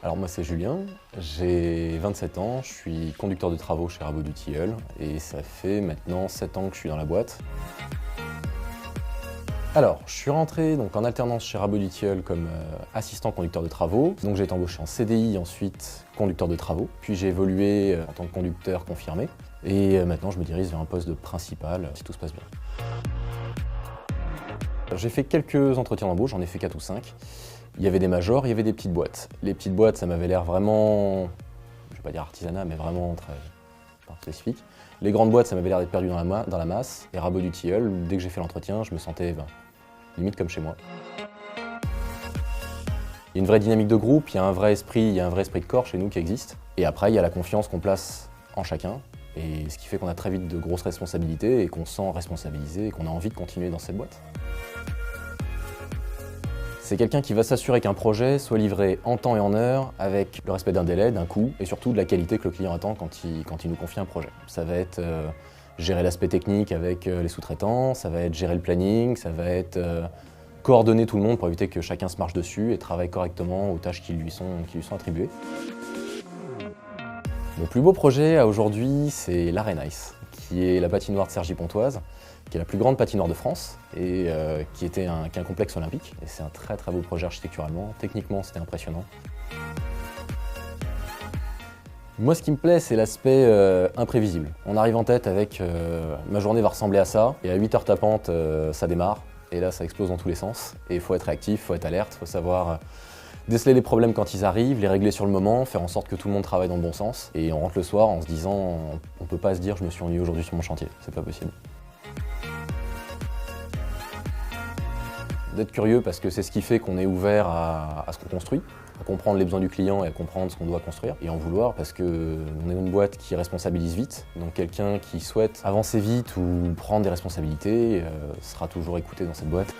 Alors moi c'est Julien, j'ai 27 ans, je suis conducteur de travaux chez Rabot du Tilleul et ça fait maintenant 7 ans que je suis dans la boîte. Alors, je suis rentré donc, en alternance chez Rabot du Tilleul comme assistant conducteur de travaux. Donc j'ai été embauché en CDI, ensuite conducteur de travaux. Puis j'ai évolué en tant que conducteur confirmé. Et maintenant je me dirige vers un poste de principal, si tout se passe bien. J'ai fait quelques entretiens d'embauche, j'en ai fait 4 ou 5. Il y avait des majors, il y avait des petites boîtes. Les petites boîtes, ça m'avait l'air vraiment, je vais pas dire artisanat, mais vraiment très spécifique. Les grandes boîtes, ça m'avait l'air d'être perdu dans la masse. Et Rabot du Tilleul, dès que j'ai fait l'entretien, je me sentais limite comme chez moi. Il y a une vraie dynamique de groupe, il y a un vrai esprit de corps chez nous qui existe. Et après, il y a la confiance qu'on place en chacun. Et ce qui fait qu'on a très vite de grosses responsabilités et qu'on se sent responsabilisé et qu'on a envie de continuer dans cette boîte. C'est quelqu'un qui va s'assurer qu'un projet soit livré en temps et en heure, avec le respect d'un délai, d'un coût, et surtout de la qualité que le client attend quand il nous confie un projet. Ça va être gérer l'aspect technique avec les sous-traitants, ça va être gérer le planning, ça va être coordonner tout le monde pour éviter que chacun se marche dessus et travaille correctement aux tâches qui lui sont attribuées. Mon plus beau projet à aujourd'hui, c'est l'Arena Ice, qui est la patinoire de Cergy-Pontoise, qui est la plus grande patinoire de France et qui est un complexe olympique. Et c'est un très très beau projet architecturalement. Techniquement, c'était impressionnant. Moi, ce qui me plaît, c'est l'aspect imprévisible. On arrive en tête avec ma journée va ressembler à ça, et à 8 heures tapantes, ça démarre, et là, ça explose dans tous les sens. Et il faut être réactif, il faut être alerte, il faut savoir déceler les problèmes quand ils arrivent, les régler sur le moment, faire en sorte que tout le monde travaille dans le bon sens. Et on rentre le soir en se disant, on peut pas se dire je me suis ennuyé aujourd'hui sur mon chantier, c'est pas possible. D'être curieux parce que c'est ce qui fait qu'on est ouvert à ce qu'on construit, à comprendre les besoins du client et à comprendre ce qu'on doit construire. Et en vouloir parce qu'on est une boîte qui responsabilise vite, donc quelqu'un qui souhaite avancer vite ou prendre des responsabilités sera toujours écouté dans cette boîte.